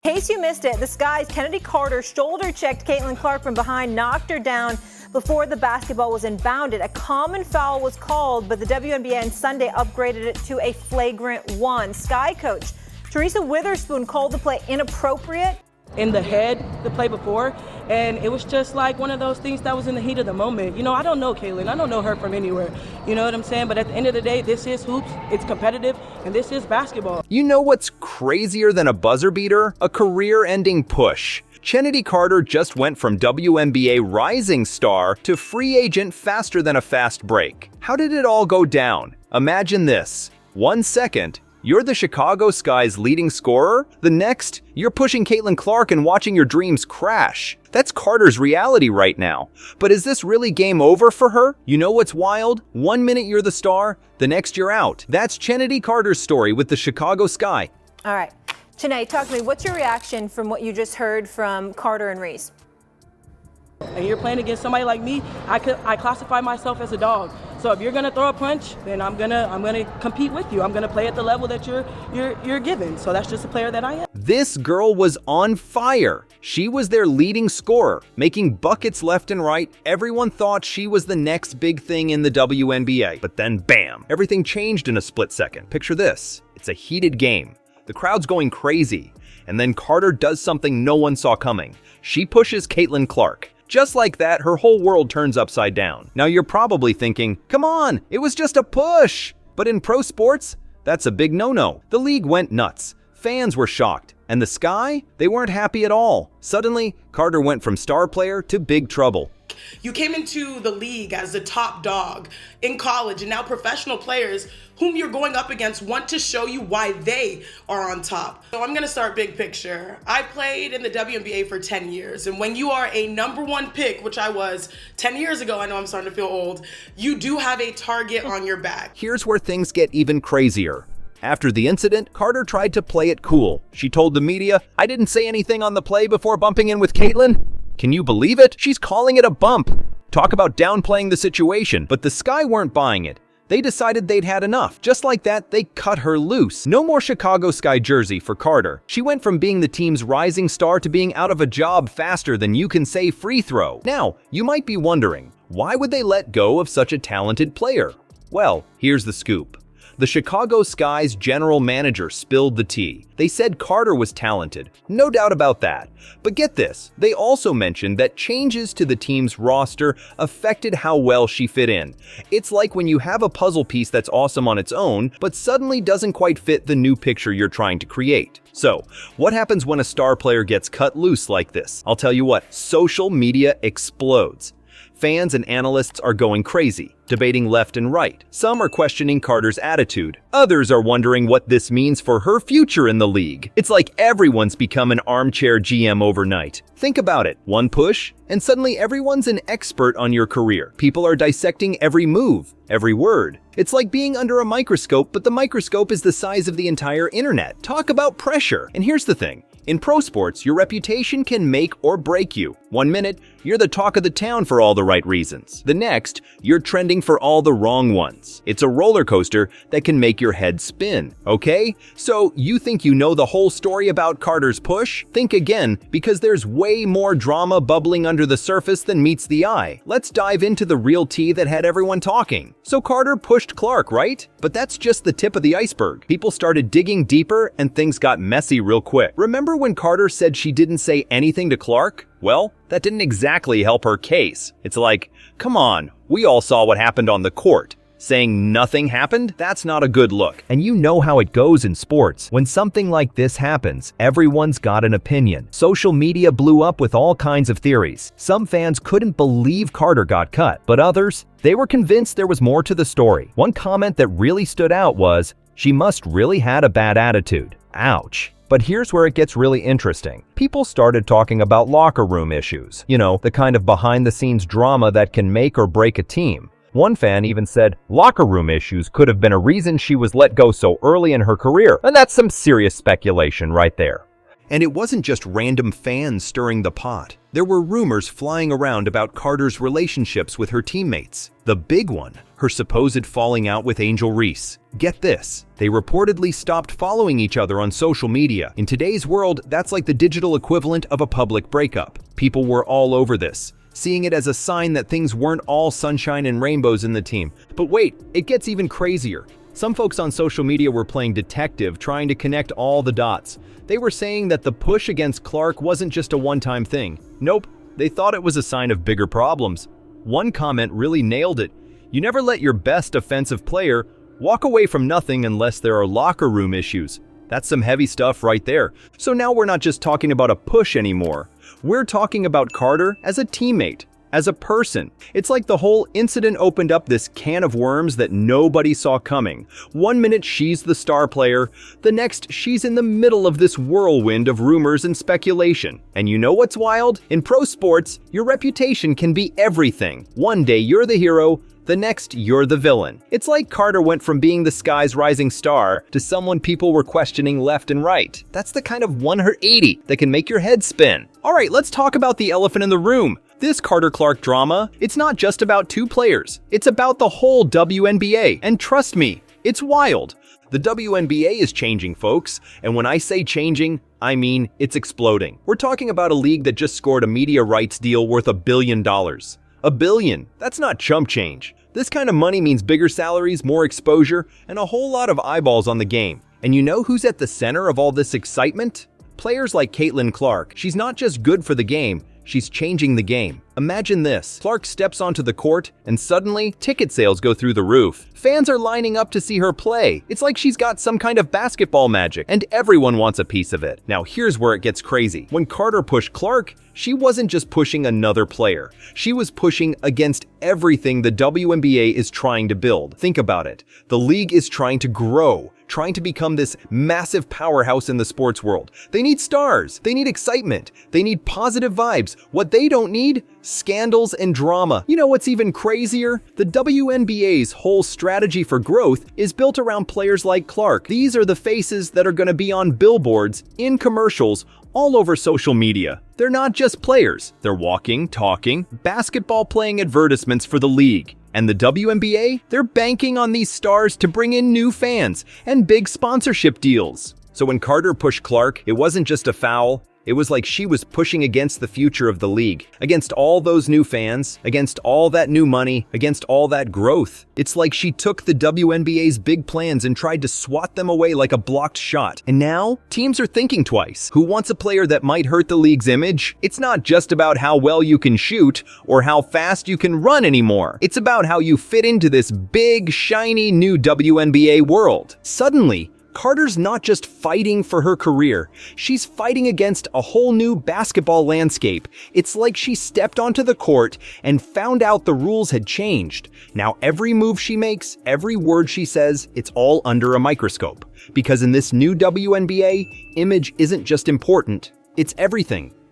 In case you missed it, the Sky's Chennedy Carter shoulder-checked Caitlin Clark from behind, knocked her down before the basketball was inbounded. A common foul was called, but the WNBA on Sunday upgraded it to a flagrant one. Sky coach Teresa Witherspoon called the play inappropriate. In the head, the play before, and it was just like one of those things that was in the heat of the moment. You know, I don't know Caitlin. I don't know her from anywhere. You know what I'm saying? But at the end of the day, this is hoops. It's competitive, and this is basketball. You know what's crazier than a buzzer beater? A career-ending push. Chennedy Carter just went from WNBA rising star to free agent faster than a fast break. How did it all go down? Imagine this. 1 second, you're the Chicago Sky's leading scorer. The next, you're pushing Caitlin Clark and watching your dreams crash. That's Carter's reality right now. But is this really game over for her? You know what's wild? 1 minute you're the star, the next you're out. That's Chennedy Carter's story with the Chicago Sky. All right. Chennedy, talk to me. What's your reaction from what you just heard from Carter and Reese? And you're playing against somebody like me, I classify myself as a dog. So if you're gonna throw a punch, then I'm gonna compete with you. I'm gonna play at the level that you're given. So that's just the player that I am. This girl was on fire. She was their leading scorer, making buckets left and right. Everyone thought she was the next big thing in the WNBA. But then bam, everything changed in a split second. Picture this. It's a heated game. The crowd's going crazy. And then Carter does something no one saw coming. She pushes Caitlin Clark. Just like that, her whole world turns upside down. Now you're probably thinking, come on, it was just a push. But in pro sports, that's a big no-no. The league went nuts. Fans were shocked. And the Sky, they weren't happy at all. Suddenly, Carter went from star player to big trouble. You came into the league as the top dog in college, and now professional players whom you're going up against want to show you why they are on top. So I'm gonna start big picture. I played in the WNBA for 10 years, and when you are a #1 pick, which I was 10 years ago, I know I'm starting to feel old, you do have a target on your back. Here's where things get even crazier. After the incident, Carter tried to play it cool. She told the media, "I didn't say anything on the play before bumping in with Caitlin." Can you believe it? She's calling it a bump. Talk about downplaying the situation, but the Sky weren't buying it. They decided they'd had enough. Just like that, they cut her loose. No more Chicago Sky jersey for Carter. She went from being the team's rising star to being out of a job faster than you can say free throw. Now, you might be wondering, why would they let go of such a talented player? Well, here's the scoop. The Chicago Sky's general manager spilled the tea. They said Carter was talented, no doubt about that. But get this, they also mentioned that changes to the team's roster affected how well she fit in. It's like when you have a puzzle piece that's awesome on its own, but suddenly doesn't quite fit the new picture you're trying to create. So, what happens when a star player gets cut loose like this? I'll tell you what, social media explodes. Fans and analysts are going crazy, debating left and right. Some are questioning Carter's attitude. Others are wondering what this means for her future in the league. It's like everyone's become an armchair GM overnight. Think about it. One push, and suddenly everyone's an expert on your career. People are dissecting every move, every word. It's like being under a microscope, but the microscope is the size of the entire internet. Talk about pressure. And here's the thing. In pro sports, your reputation can make or break you. 1 minute, you're the talk of the town for all the right reasons. The next, you're trending for all the wrong ones. It's a roller coaster that can make your head spin, okay? So you think you know the whole story about Carter's push? Think again, because there's way more drama bubbling under the surface than meets the eye. Let's dive into the real tea that had everyone talking. So Carter pushed Clark, right? But that's just the tip of the iceberg. People started digging deeper and things got messy real quick. Remember when Carter said she didn't say anything to Clark? Well, that didn't exactly help her case. It's like, come on, we all saw what happened on the court. Saying nothing happened? That's not a good look. And you know how it goes in sports. When something like this happens, everyone's got an opinion. Social media blew up with all kinds of theories. Some fans couldn't believe Carter got cut, but others, they were convinced there was more to the story. One comment that really stood out was, "She must really had a bad attitude." Ouch. But here's where it gets really interesting. People started talking about locker room issues. You know, the kind of behind-the-scenes drama that can make or break a team. One fan even said locker room issues could have been a reason she was let go so early in her career. And that's some serious speculation right there. And it wasn't just random fans stirring the pot. There were rumors flying around about Carter's relationships with her teammates. The big one, her supposed falling out with Angel Reese. Get this, they reportedly stopped following each other on social media. In today's world, that's like the digital equivalent of a public breakup. People were all over this, seeing it as a sign that things weren't all sunshine and rainbows in the team. But wait, it gets even crazier. Some folks on social media were playing detective, trying to connect all the dots. They were saying that the push against Clark wasn't just a one-time thing. Nope, they thought it was a sign of bigger problems. One comment really nailed it. You never let your best offensive player walk away from nothing unless there are locker room issues. That's some heavy stuff right there. So now we're not just talking about a push anymore. We're talking about Carter as a teammate, as a person. It's like the whole incident opened up this can of worms that nobody saw coming. One minute she's the star player, the next she's in the middle of this whirlwind of rumors and speculation. And you know what's wild? In pro sports, your reputation can be everything. One day you're the hero, the next you're the villain. It's like Carter went from being the sky's rising star to someone people were questioning left and right. That's the kind of 180 that can make your head spin. All right, let's talk about the elephant in the room. This Carter-Clark drama, it's not just about two players. It's about the whole WNBA. And trust me, it's wild. The WNBA is changing, folks. And when I say changing, I mean it's exploding. We're talking about a league that just scored a media rights deal worth $1 billion. $1 billion. That's not chump change. This kind of money means bigger salaries, more exposure, and a whole lot of eyeballs on the game. And you know who's at the center of all this excitement? Players like Caitlin Clark. She's not just good for the game, she's changing the game. Imagine this. Clark steps onto the court, and suddenly, ticket sales go through the roof. Fans are lining up to see her play. It's like she's got some kind of basketball magic, and everyone wants a piece of it. Now here's where it gets crazy. When Carter pushed Clark, she wasn't just pushing another player. She was pushing against everything the WNBA is trying to build. Think about it. The league is trying to grow, trying to become this massive powerhouse in the sports world. They need stars. They need excitement. They need positive vibes. What they don't need? Scandals and drama. You know what's even crazier? The WNBA's whole strategy for growth is built around players like Clark. These are the faces that are going to be on billboards, in commercials, all over social media. They're not just players. They're walking, talking, basketball-playing advertisements for the league. And the WNBA, they're banking on these stars to bring in new fans and big sponsorship deals. So when Carter pushed Clark, it wasn't just a foul. It was like she was pushing against the future of the league, against all those new fans, against all that new money, against all that growth. It's like she took the WNBA's big plans and tried to swat them away like a blocked shot. And now, teams are thinking twice. Who wants a player that might hurt the league's image? It's not just about how well you can shoot or how fast you can run anymore. It's about how you fit into this big, shiny new WNBA world. Suddenly, Carter's not just fighting for her career, she's fighting against a whole new basketball landscape. It's like she stepped onto the court and found out the rules had changed. Now every move she makes, every word she says, it's all under a microscope. Because in this new WNBA, image isn't just important, it's everything.